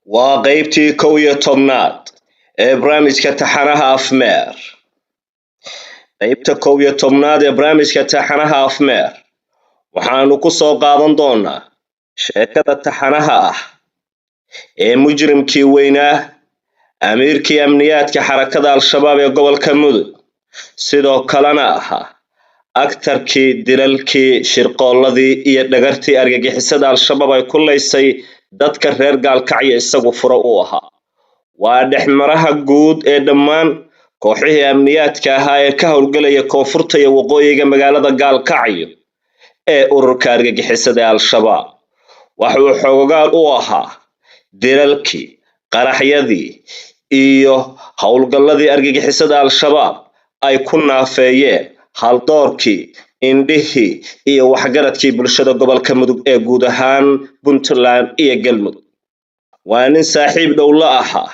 وقيبتي كوية طمنات برامج كتحنها أفمير قيبتا كوية طمنات برامج كتحنها أفمير waxaanu ku soo qaadan doonaa sheekada taxanaha ah ee mujrimkii weynaa amiirkii amniyaadka xarakada al-shabaab ee gobolka mudug sidoo kalena ahaa aktarkii dilalkii shirqooladii iyo dhagartii argagixisada al-shabaab ay ku leysay dadka reer gaalkacyo isagu furo u ahaa waa dhexmaraha guud ee dhammaan kooxihii amniyaadka ahaa ee ka howlgalaya koonfurta iyo waqooyiga magaalada gaalkacyo ee ururka argagixisada al-shabaab wuxuu xogogaal u ahaa dilalkii qaraxyadii iyo howlgalladii argagixisada al-shabaab ay ku naafeeyeen haldoorkii indhihii iyo waxgaradkii bulshada gobolka mudug ee guud ahaan Puntland iyo Galmudug waa nin saaxiib dhow la ahaa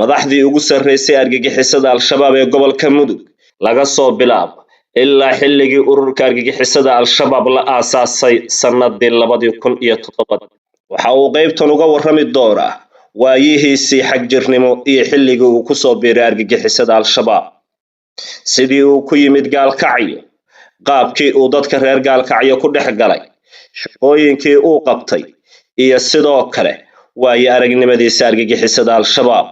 madaxdii ugu sarreysay argagixisada al-shabaab ee gobolka mudug laga soo bilaabo ilaa xilligii ururka argagixisada al-shabaab la aasaasay sanadii 2007 waxa uu qaybtan uga warrami doonaa waayihiisii xagjirnimo iyo xilligii uu ku soo biiray argagixisada al-shabaab sidii uu ku yimid gaalkacyo qaabkii uu dadka reer gaalkacyo ku dhex galay shaqooyinkii uu qabtay iyo sidoo kale waayo aragnimadiisa argagixisada al-shabaab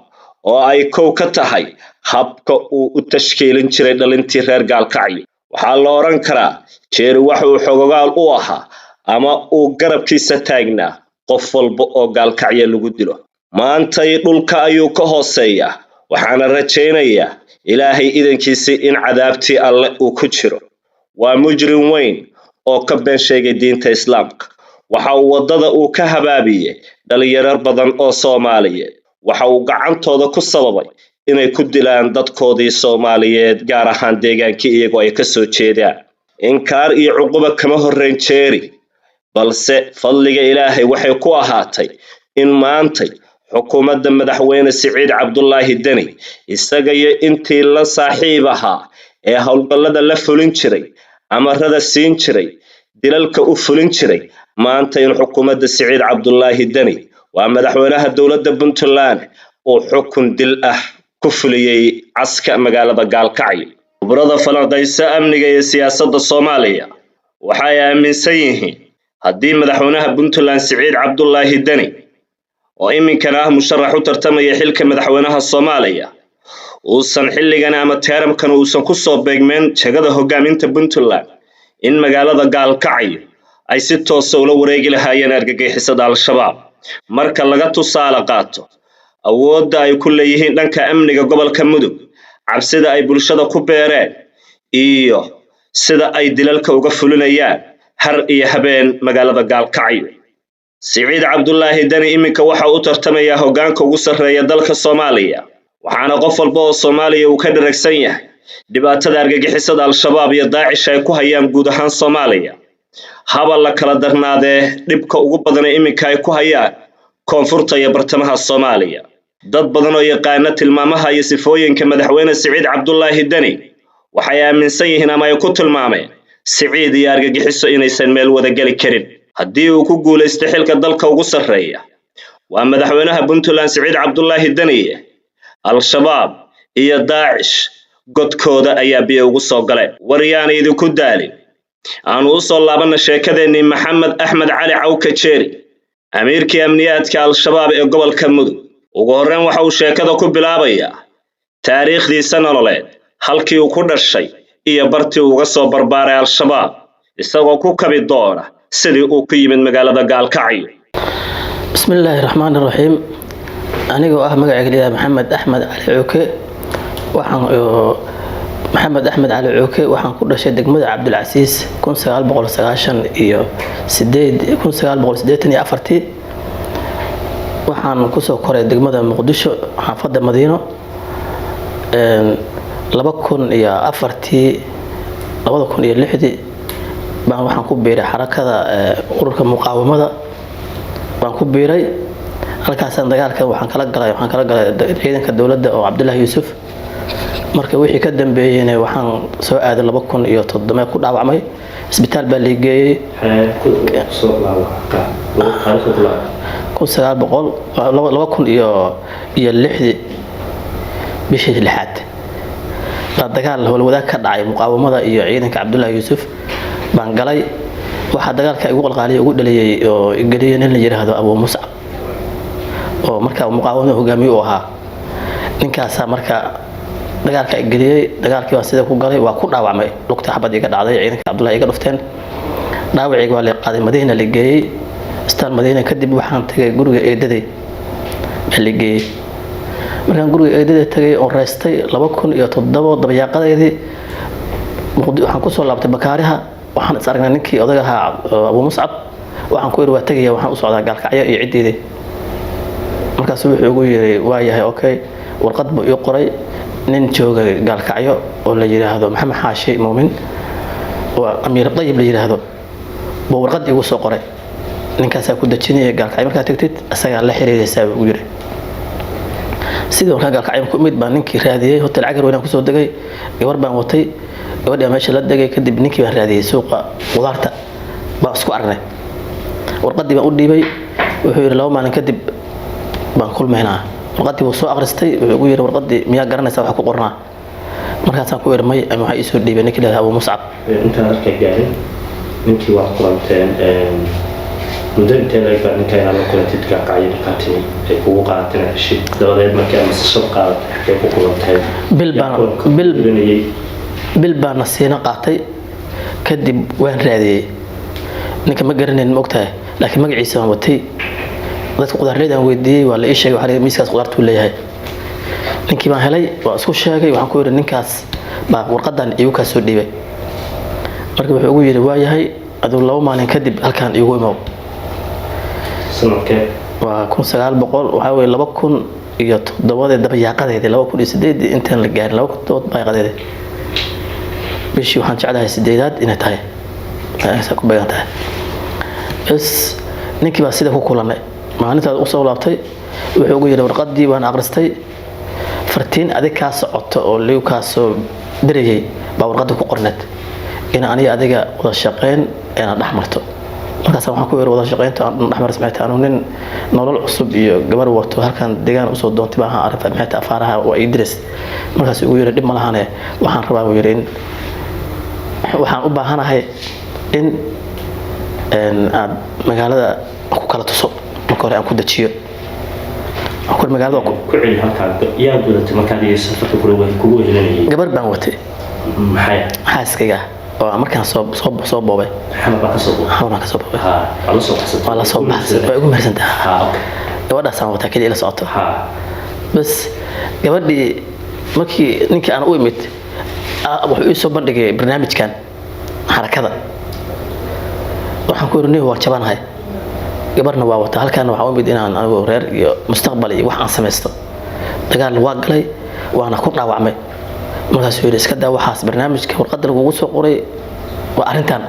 oo ay kow ka tahay habka uu u tashkiilin jiray dhalintii reer gaalkacyo waxaa la oran karaa jeeri waxa uu xogogaal u ahaa ama uu garabkiisa taagnaa qof walba oo gaalkacyo lagu dilo maantay dhulka ayuu ka hooseeyaa waxaana rajaynayaa ilaahay idankiisa in cadaabtii alle uu ku jiro waa mujrim weyn oo ka been sheegay diinta islaamka waxa uu wadada uu ka habaabiyay dhalinyaro badan oo Soomaaliyeed waxa uu gacantooda ku sababay inay ku dilaan dadkoodii Soomaaliyeed gaar ahaan deegaankii iyagoo ay ka soo jeedaan inkaar iyo cuquba kama horreyn jeeri balse fadliga ilaahay waxay ku ahaatay in maantay xukuumadda madaxweyne Siciid Cabdullaahi Dani isaga iyo intii la saaxiib ahaa ee howlgallada la fulin jiray amarada siin jiray dilalka u fulin jiray maanta in xukuumadda Siciid Cabdullaahi Dani waa madaxweynaha dowladda Puntland oo xukun dil ah ku fuliyay caska magaalada gaalkacyo khibrada falanqaysa amniga iyo siyaasadda Soomaaliya waxay aaminsan yihiin haddii madaxweynaha Puntland Siciid Cabdullaahi Dani oo iminkana ah musharax u tartamaya xilka madaxweynaha Soomaaliya uusan xilligan ama teeramkan uusan ku soo beegmeen jagada hogaaminta Puntland in magaalada gaalkacyo ay si toos ah ula wareegi lahaayeen argagixisada al-shabaab marka laga tusaale qaato awoodda ay ku leeyihiin dhanka amniga gobolka mudug cabsida ay bulshada ku beereen iyo sida ay dilalka uga fulinayaan har iyo habeen magaalada gaalkacyo Siciid Cabdullaahi Dani iminka waxa uu tartamaya hoggaanka ugu sarreeya dalka Soomaaliya waxaana qof walba oo Soomaaliya uu ka dharagsan yahay dhibaatada argagixisada al-shabaab iyo daacish ay ku hayaan guud ahaan Soomaaliya haba la kala darnaadee dhibka ugu badan ee iminka ay ku hayaan koonfurta iyo bartamaha Soomaaliya dad badan oo yaqaana tilmaamaha iyo sifooyinka madaxweyne Siciid Cabdullaahi Dani waxay aaminsan yihiin ama ay ku tilmaameen Siciid iyo argagixiso inaysan meel wada gali karin haddii uu ku guuleysto xilka dalka ugu sarreeya waa madaxweynaha Puntland Siciid Cabdullaahi Dani al-shabaab iyo daacish godkooda ayaa biyo ugu soo galay wariyaan idinku daalin aanu u soo laabana sheekadeennii Maxamed Axmed Cali Cawka Jeeri amiirkii amniyaadka al-shabaab ee gobolka mudug ugu horreyn waxa uu sheekada ku bilaabayaa taariikhdiisa nololeed halkii uu ku dhashay iyo bartii uga soo barbaaray al-shabaab isagoo ku kabi doona sidii uu ku yimid magaalada gaalkacyo bismillaahir rahmaanir rahiim anigoo ah magacayga Maxamed Axmed Cali Cawka Maxamed Axmed Cali Cawka waxaan ku dhashay degmada Cabdilcasiis 1988 waxaan ku soo koray degmada Muqdisho xaafadda Madiino 2006 baan waxaan ku biiray xarakada ururka muqaawamada baan ku biiray halkaas dagaalka waxaan kala galay ciidanka dawladda oo Cabdullaahi Yuusuf marka wixii ka dambeeyay waxaan soo aaday 2007 ku dhaawacmay isbitaal baa la geeyay 2006 bishii lixaad baa dagaal howlwadaag ka dhacay muqaawamada iyo ciidanka Cabdullaahi Yuusuf baan galay. waxaa dagaalka igu qalqaaliyay ugu dhaliyay oo galiyay nin la yiraahdo Abu Mus'ab oo markaa muqaawamada hogaamiye u ahaa. ninkaas marka dagaalka galiyay, dagaalkii waa sida ku galay, waa ku dhaawacmay, lugta xabad iga dhacday, ciidanka Cabdullaahi iga dhufteen. dhaawacii waa la qaaday Madiina la geeyay. istaan Madiina kadib waxaan tagay guriga eedaday la geeyay. markaan guriga eedaday tagay oo reestay 2007 dabayaaqadeedii waxaan ku soo laabtay Bakaariha. waxaan is aragnay ninkii odaga ahaa Abu Mus'ab. waxaan ku waa tagay, waxaan u socdaa Gaalkacyo iyo ciideedii. markaas wuxuu ugu yeeray waa yahay okay, warqad buu ii qoray nin jooga Gaalkacyo oo la yiraahdo Maxamed Xaashi Muumin oo Amiir Dayib la yiraahdo buu warqad igu soo qoray. ninkaas ku dajinaya Gaalkacyo markaa tagtid asaga la xiriiraysaa ugu yeeray. sidoo kale Gaalkacyo ku mid baan ninkii raadiyay hotel Cagar weyn ku soo degay. gabar baan watay, gabadha meesha la degay kadib ninkii baan raadiyay suuqa qudaarta baan isku aragnay. warqadii baan u dhiibay, wuxuu yiri 2 maalin kadib baan kulmaynaa. warqadii wuu soo akhristay, wuxuu ugu yiri warqadii miyaa garanaysaa wax ku qornaa? markaasaan ku irmay ama waxa ii soo dhiibay ninkii la Abu Mus'ab. inta arkay gaaray ninkii wax kulanteen muddo intee la yaqaan ninka la kulantay Gaalkacyo dhaqaatay ay kugu qaateen shid dabadeed markii ama soo qaaday ay ku kulantay bil baan nasiina qaatay kadib waan raadiyay. ninka ma garanayn ma ogtahay, laakiin magaciisa waan watay. dadka qudaarleyda aan weydiiyay waa la ii sheegay waxa miiskaas qudaartu leeyahay. ninkii baan helay, waa isku sheegay, waxaan ku yiri ninkaas baa warqadan iigu ka soo dhiibay. markii wuxuu ugu yiri waa yahay aduu 2 maalin kadib halkaan iigu imaw. sanadkee waa 1900 waxa weeye 2007 dabayaaqadeedii 2008 intaan la gaarin 2007 dabayaaqadeedii bishii waxaan jeclahay 8aad inay tahay aysan ku beegan tahay. ninkii baa sida ku kulanay. maalintaas u soo laabtay, wuxuu ugu yiri warqadii waan akhristay, fartiin adig ka socoto oo leeyo ka soo diriyay baa warqada ku qorneed in aniga adiga wada shaqeyn ee dhaxmarto. markaas waxaan ku yiri wada shaqeynta dhaxmar sameeyay anu nin nolol cusub iyo gabar wato halkan deegaan u soo doontay baa arrinta maxay afaaraha oo Idris. markaas ugu yiri dib ma lahaane, waxaan rabaa u yiri waxaan u baahanahay in aad magaalada ku kala tuso marka hore aan ku dajiyo. أقول مقالة كل هالكلام يا دولة مكانية سفر كلوا هنا قبل بنوتي محيا حاس كذا وعمر كان صوب بابي حنا بقى صوب حنا كصوب ها على صوب حسب والله صوب حسب يقول مرسنتها ها أوكي وده سامو تأكيد إلى صوته ها بس قبل دي مكي نك أنا قومت أبو يوسف بندق برنامج كان حركة وحنقول إنه هو شبان هاي قبرنا واوت هل كان وحاول بدينا أنا ورير مستقبلي وحنا سمستر دقال الواقلي وأنا كنا وعمي مركز يوريس كده وحاس برنامج كورقدر وقوس وقري وأرنتان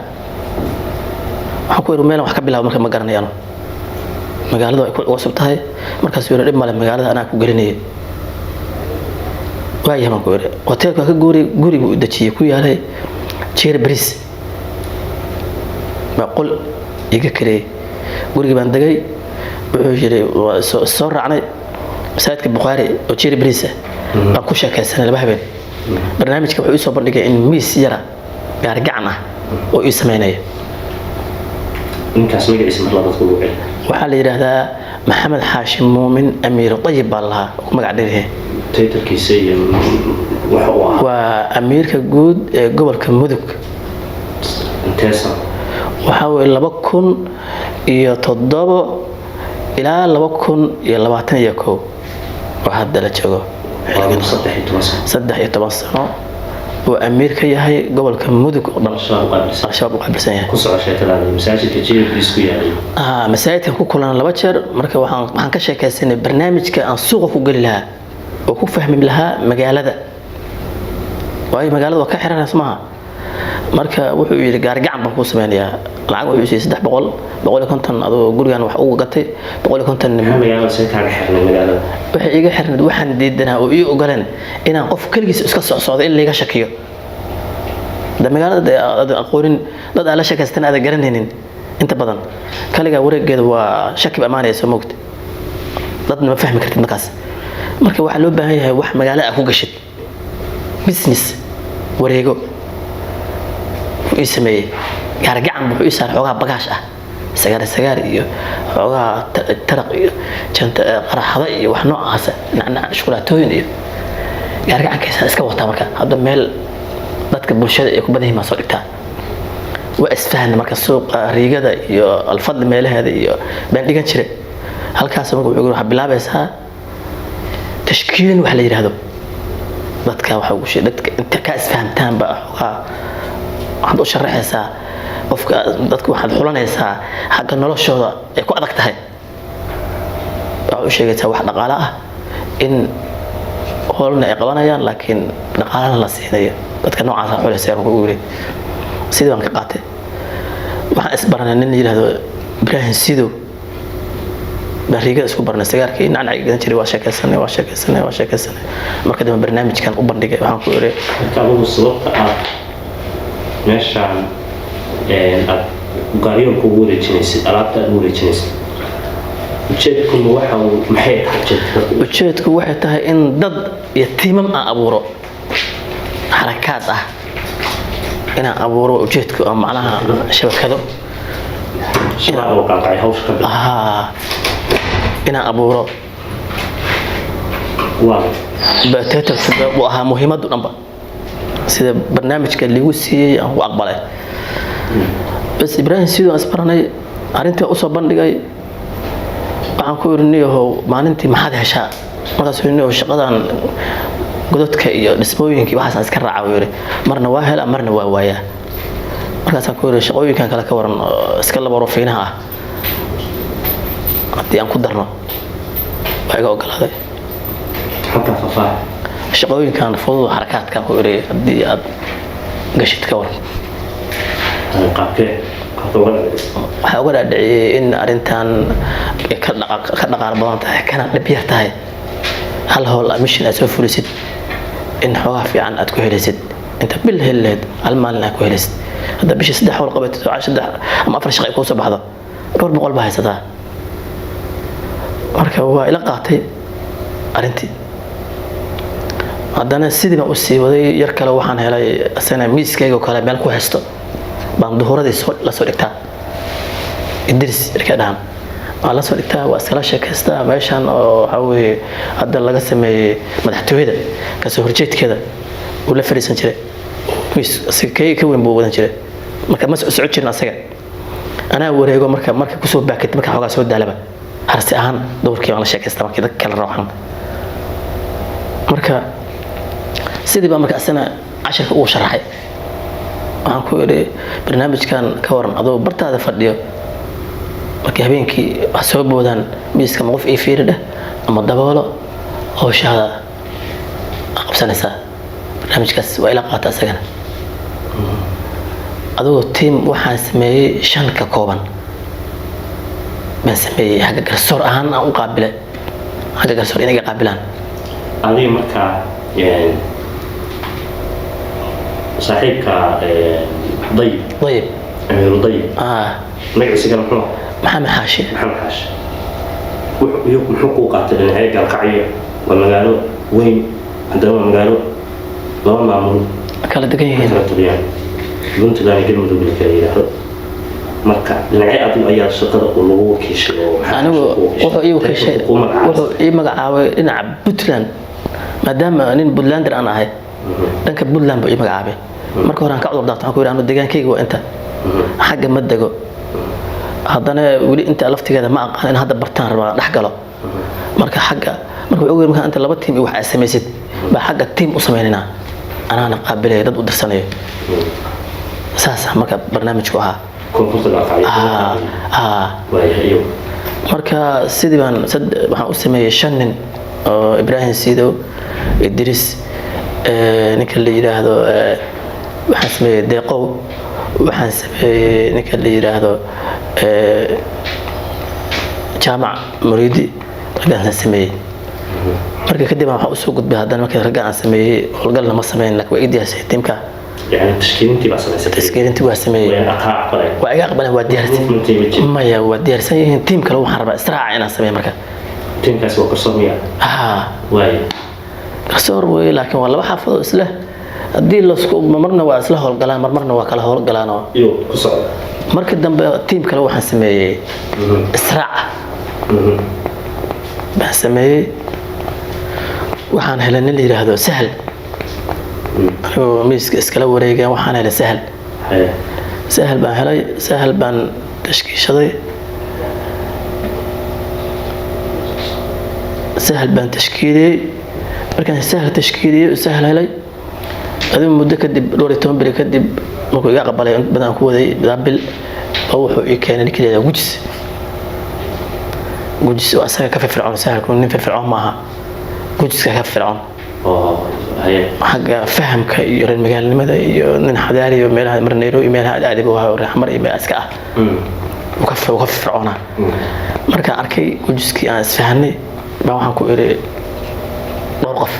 وحكوا يرومينا وحكي بلا مركز مقارنة أنا مقالة وصبت هاي مركز يوريس ما مقالة أنا كوجريني وياه ما كوري وتيك كجوري بدشي كوي عليه شير بريس بقول يككري guriga baan dagay wuxuu jiray soo raacnay masaajidka Bukhari oo Jiri Brisa baan ku sheekaysanay laba habeen barnaamijka wuxuu soo bandhigay in miis yara gaar gacan ah oo uu sameeyay ninkaas magaciisa mar labaad ku wacay waxa la yiraahdaa Maxamed Xaashim Muumin Amiir Tayyib Allah ku magac dheeryahay taytarkiisa iyo waxa uu ahaa waa amiirka guud ee gobolka Mudug inteesa waxa uu 2007 ilaa 2021 oo hadda la joogo 13 sano oo amiir ka yahay gobolka Mudug oo dhan shabaab qabilsan yahay ku soo sheekada masaajidka Jiri Brisku yahay masaajidka ku kulan laba jeer marka waxaan ka sheekaysanay barnaamijka aan suuqa ku gali lahaa oo ku fahmi lahaa magaalada waayo magaalada ka xiran asmaha marka wuxuu yiri gaar gacan baan ku sameeyaa lacag wuxuu siiyay 300 adoo gurigan wax ugu gatay 150 magaalada say kaaga xirnay magaalada waxa iga xirnay waxaan diidanaa oo ii ogolaan inaan qof kaligiis iska socdo in laga shakiyo da magaalada aqoonin dad ala shakaystan aad garanaynin inta badan kaligaa wareegeeda waa shakib amaanaysa moogta dadna ma fahmi kartid markaas marka waxaa loo baahan yahay wax magaalo ah ku gashid business wareego uu sameeyay gaargacan wuxuu isaan xogaa bagaash ah sagaar iyo xogaa taraq iyo janta qaraxada iyo wax noocaas nacnac shukulaatooyin iyo gaargacankiisa iska wataa marka hadda meel dadka bulshada ay ku badan yihiin soo dhigtaa waa isfahan marka suuqa riigada iyo alfadl meelaheeda iyo baan dhigan jiray halkaas marka wuxuu waxa bilaabaysaa tashkiilin wax la yiraahdo dadka waxa uu sheegay dadka inta ka isfahantaan ba waxaad u sharaxaysaa qofka dadka waxaad xulanaysaa xagga noloshooda ay ku adag tahay waxa uu sheegaysaa wax dhaqaale ah in howlna ay qabanayaan laakiin dhaqaalana la siinayo dadka noocaas ah xulaysa uu yiri sidii waan ka qaatay waxaan isbaranay nin yiraahdo Ibrahim Sido bariga isku barnay sagaarkii nacnac gadan jiray waa sheekaysanay marka dama barnaamijkan u bandhigay waxaan ku yiri kaluu sababta ah meeshaan aad gaariyo ku wareejinaysid alaabta aad wareejinaysid ujeedku waxay tahay in dad iyo tiimam aan abuuro xarakaad ah inaan abuuro ujeedku oo macnaha shabakado inaan abuuro bateetarka uu ahaa muhiimadu dhanba sida barnaamijka liigu siiyay aan ku aqbalay bas Ibrahim Sido asbaranay arintii u soo bandhigay waxaan ku irinayo maalintii maxaad heshaa markaas uu shaqadan godadka iyo dhismooyinka waxaas iska raacay marna waa hela marna waa waaya markaas aan ku iray shaqooyinkan kala ka waran iska laba rofiinaha ah hadii aan ku darno waxa iga ogolaaday halka fafaa shaqooyinkan fudud harakaadka ku iray hadii aad gashid ka waran qaabkee waxa uga dhacay in arintan ka dhaqaal badan tahay kana dhib yar tahay hal howl mission aad soo fulisid in xogaa fiican aad ku helisid inta bil heleed hal maalin aad ku helisid hada bishi 3 howl qabatay 3 ama 4 shaqo ku soo baxdo 200 baa haysataa marka waa ila qaatay arintii hadana sidii baan u sii waday yar kale waxaan helay asana miiskayga kale meel ku haysto baan duhuradii la soo dhigtaa idris irkadaan la soo dhigtaa waa iskala sheekaystaa meeshan oo waxa weeye hadda laga sameeyay madaxtooyada ka soo horjeedkeeda uu la fariisan jiray miiskay ka weyn buu wadan jiray marka ma soo socon jirna asaga anaa wareego marka ku soo baakid marka xogaa soo daalaba harsi ahaan doorkii aan la sheekaystaa markii dadka kala raaxan marka sidii baa marka asana casharka uu sharaxay waxaan ku yiri barnaamijkan ka waran adoo bartaada fadhiyo markii habeenkii wax soo boodaan miiska qof ay fiiridha ama daboolo hawshaada qabsanaysa barnaamijkaas waa ila qaata asagana adoo team waxaan sameeyay 5 ka kooban baan sameeyay xagga garsoor ahaan aan u qaabilay xagga garsoor inay qaabilaan adiga marka صاحبك ضيب أمير ضيب مجلس قال محمد حاشي ويكون حقوقات النهاية القاعية والمقالو وين عندما مقالو لما معمول كلا دقيقة قلت لاني كلمة تقول لك marka dhinacyo aad ayaa shaqada lagu wakiishay anigu wuxuu ii magacaabay dhinaca Puntland maadaama nin Puntlander aan ahay dhanka Puntland buu ii magacaabay marka hore aan ka cudur daarto waxaan ku yiraahdo deegaankayga waa inta xagga ma dago haddana wali inta laftigeeda ma aqaan in hadda bartaan rabaa dhax galo marka xagga marka wuxuu yiri marka inta laba team wax ay sameeysid ba xagga team u sameeynaa anaana qaabilay dad u dirsanayo saasa marka barnaamijku ahaa marka sidii baan waxaan u sameeyay 5 nin oo Ibrahim Sido Idris ninka la yiraahdo waxaan sameeyay deeqow waxaan sameeyay ninka la yiraahdo jaamac muriidi ragaan sameeyay marka kadib waxaan u soo gudbay haddana markii ragaan sameeyay howlgal lama sameeyn laakiin waa idiyaasay teamka يعني تشكيلتي بس ليس تشكيلتي واسمي وأيق أقبله وديرتي ما يا ودير سين تيم كلو حرب إسراع أنا سمي مركب تيم كاس وكرسومية واي كرسور وي لكن والله بحافظ إسله الدين لو سكوب مرنا وأسله القلان مرنا وكله هو القلان يو كسر مركب دم تيم كلو حنسمي إسراع بحسمي وحان هلن اللي هذا سهل ميسك اسكلا وريقا وحان هلا سهل سهل بان هلاي سهل بان تشكيشدي سهل بان تشكيلي markaan sahal tashkiiliyo sahal helay adoo muddo kadib dhowr iyo 10 bil kadib markuu iga qabalay badan ku waday bil oo wuxuu ii keenay kaliya gujis oo asaga ka fircoon sahal kun nin fircoon maaha gujiska ka fircoon xagga fahamka iyo reer magaalnimada iyo nin xadaari iyo meelaha marneero iyo meelaha aad u hayo raxmar iyo iska ah oo ka fircoona markaan arkay gujiskii aan isfahanay baa waxaan ku iri dhowr qof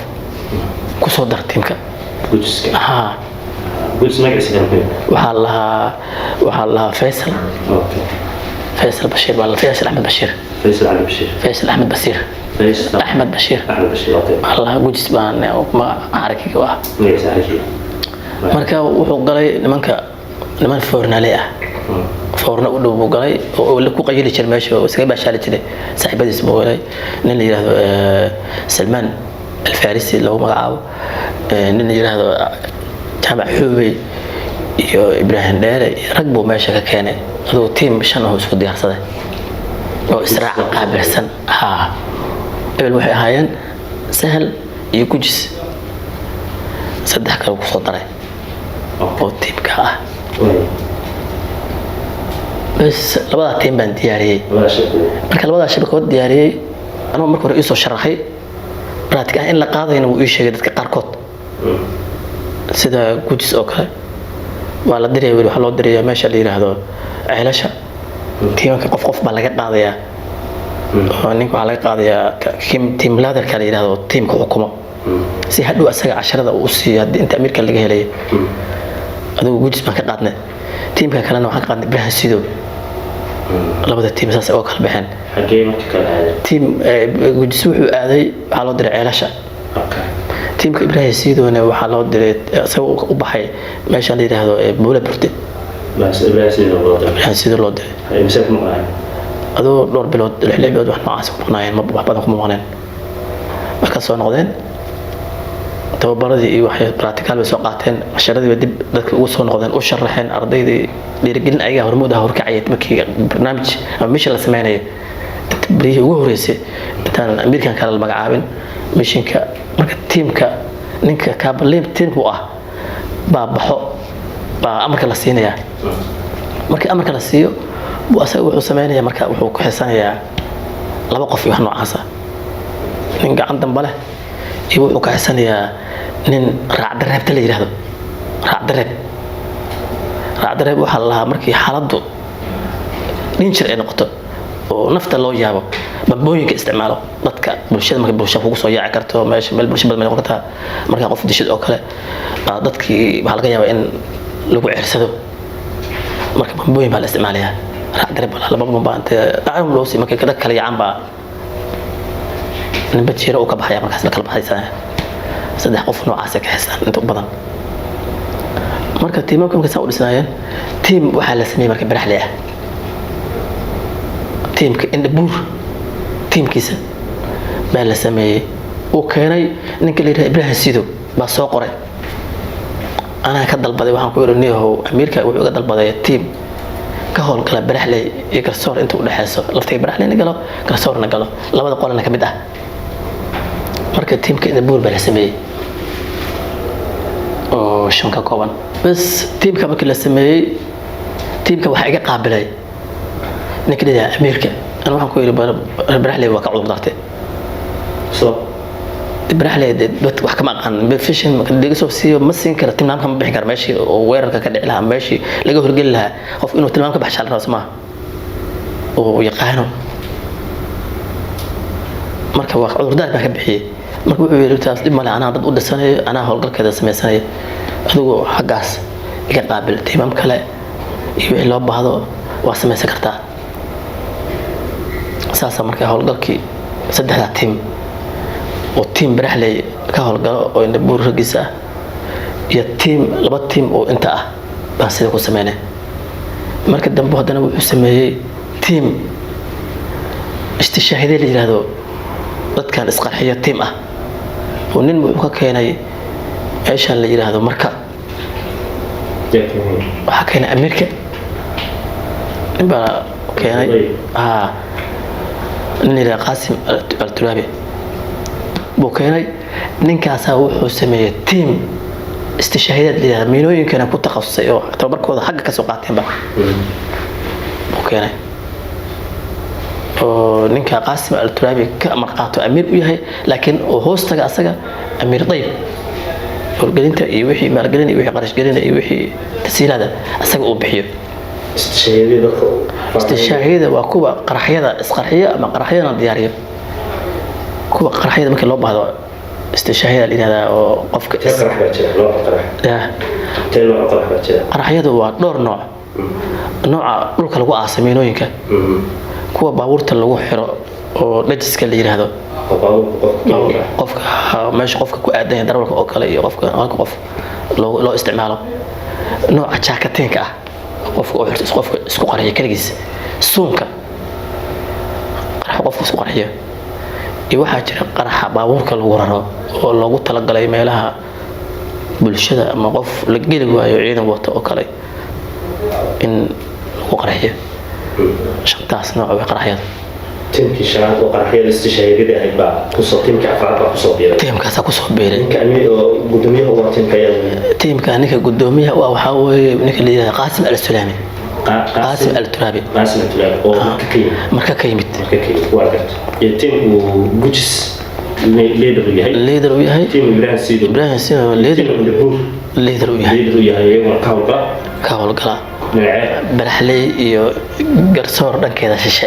ku soo dar tiimka gujiska gujis magaciisa waxaa la Faisal فيصل بشير ولا فيصل أحمد بشير فيصل أحمد بشير الله جوجس بان ما عارك كوا marka wuxuu galay niman foornale foorna u dhow galay oo la ku qayli jiray meesha oo iska baashaali jiray saaxiibadiis buu galay nin la yiraahdo Salman al-Farisi lagu magacaabo nin la yiraahdo Jamac Xubay iyo Ibrahim Dheere rag buu meesha ka keenay adoo team shan oo isku diyaarsaday oo israac qaabilsan ebil waxay ahaayeen sahal iyo gujis saddex kale ku soo daray oo teamka ah bas labada team baan diyaariyay marka labada shabakad diyaariyay anoo markii hore isoo sharaxay practical in la qaadayna uu ii sheegay dadka qaarkood sida gujis oo kale waa la diray waxa loo diray meesha la yiraahdo ceelasha tiimka qof baa laga qaadayaa oo ninka waxa laga qaadayaa team leader kale yiraahdo teamka xukumo si hadhow asaga casharada uu siiyo inta Ameerika laga helay adoo gujis baan ka qaadnay teamka kalena waxaan ka qaadnay Ibrahim Sido labada team saas oo kala baxeen xagee markii kala aaday team gujis wuxuu aaday waxa loo diray ceelasha teamka Ibrahim Sidoona waxa loo diray asagoo u baxay meesha la yiraahdo Buule Burti بس إبراهيم سيد الله ده مسك معاه هذا دور بلود الحليب بلود وإحنا عايز مقنعين ما بعضهم مقنعين ما كسر نقدين تو بردي واحد براتيكال بسوقاتين عشرة بدي بدك وصل نقدين وشرحين أرضي دي رجلنا أيها هرمودها هركعية مكي برنامج مش اللي سمعناه بريه وهرسي بتاع أمريكا كان المجعبين مشين ك تيم ك نك كابلين تيم هو بحق أمرك الله سينيا marka amarka la siiyo buu asaga wuxuu sameeynaa marka wuxuu ku xisanayaa laba qof iyo wax noocaas ah nin gacan dambe leh iyo wuxuu ka xisanayaa nin raacda reebta la yiraahdo raacda reeb waxa la markii xaaladdu dhinjir ay noqoto oo nafta loo yaabo babooyinka isticmaalo dadka bulshada marka bulshada ugu soo yaaci karto meesha meel bulshada ma noqon kartaa marka qof dishid oo kale dadkii waxa laga yaabaa in lagu cirsado marka bambooyin baa la isticmaalayaa raacda reeb laba bamba inta aan loo sii markay kala yacaan baa ninba jiro oo ka baxaya markaas la kala baxaysaa saddex qof noocaas ka xisan inta badan marka tiimka markay soo dhisnaayeen team waxa la sameeyay marka baraxle ah teamka indhabuur teamkiisa baa la sameeyay oo keenay ninka la yiraahdo Ibrahim Sido baa soo qoray أنا كدل بدي وحنا كورني هو أمريكا وحنا كدل بدي تيم كهول كلا برحلة يكسر أنتوا ولا حاسة لفتي برحلة نقله كسر نقله لا بد قول أنا كبده مركز تيم كده بور برسمي أو شون ككوان بس تيم كم كلا سمي تيم كم حاجة قابلة نكده ده أمريكا أنا وحنا كوري برحلة وكعود ضغطي برحلة بت وحكم عن بفيشن ما كان ديجسو سي مسين كره تمام كم بحكي ماشي ويرك كدع لها ماشي لقى هرجل لها خوف إنه تمام كبحش على راس ما ويقهنوا مركب واقع عذر بحكي marka wuxuu yiri taas dib male anaa dad u dhisanayo anaa howlgalkeeda sameysanayo adigu xaggaas iga qaabil tiimam kale iyo wixii loo baahdo waa sameysan kartaa saasa marka howlgalkii saddexda tiim oo tiim baraxley ka howlgalo oo inda buur ragiisa iyo tiim laba tiim oo inta ah baan sida ku sameynay marka dambe haddana wuxuu sameeyay tiim istishaahidee la yiraahdo dadkan isqarxiyo tiim ah oo nin wuxuu ka keenay meeshaan la yiraahdo marka waxaa keenay Ameerika nin baa keenay nin la Qaasim Al-Turabi buu keenay ninkaasaa wuxuu sameeyay tiim istishaahidad lidaa miinooyinkana ku takhasusay oo tababarkooda xagga ka soo qaateenba buu keenay oo ninka Qaasim Al-Turabi ka marqaato amiir u yahay laakiin oo hoostaga asaga amiir dayb wargelinta iyo wixii maalgelin iyo wixii qarash gelin iyo wixii tasiilada asaga uu bixiyo istishaahida waa kuwa qaraxyada isqarxiya ama qaraxyada diyaariyo kuwa qaraxyada markii loo baahdo istishaahida la yiraahdo oo qofka qaraxyadu waa dhowr nooc nooca dhulka lagu aasameenooyinka kuwa baabuurta lagu xiro oo dhajiska la yiraahdo qofka meesha qofka ku aadan darawalka oo kale iyo qofka qof loo isticmaalo nooca jaakatinka ah qofka isku qariyo kaligiis suunka qofka isku qariyo iyo waxa jira qaraxa baabuurka lagu raro oo loogu talagalay meelaha bulshada ama qof la geli waayo ciidan wata oo kale in lagu qaraxiyo shantaas nooc oo qaraxyada تيمكي شاهد وقرحية الاستشهادية هاي بقى كوسو تيمكي أفعال بقى كوسو بيري تيمكا سا كوسو بيري كأني قدوميها هو تيمكا يومي تيمكا نيكا قدوميها وحاوي نيكا اللي قاسم السلامي قاسم الترابي قاسم الترابي أو مركا كيمت واقعت يتيم وجوجس ليدر وياهي ليدر وياهي تيم إبراهيم سيدو ليدر ليدر وياهي ليدر وياهي يوم كاول قلا baraxley iyo garsoor dhankeeda shishe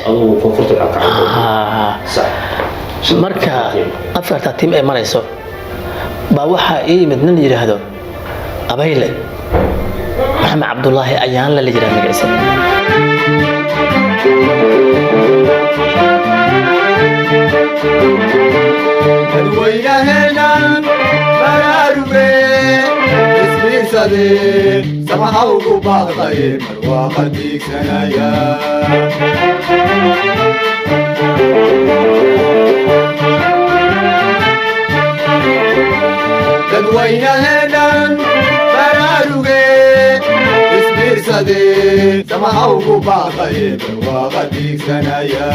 marka afarta tiim ay marayso baa waxa ay mid nin yiraahdo abayle maxamed cabdullaahi ayaan la yiraahdo magaciisa dadweynaheennaan baraaruge isbiirsadeen samaha ugu baaqdayeen barwaaqa diigsanaya dadweynaheennaan baraaruge isbiirsadeen samaha ugu baaqdayeen barwaaqa diigsanaya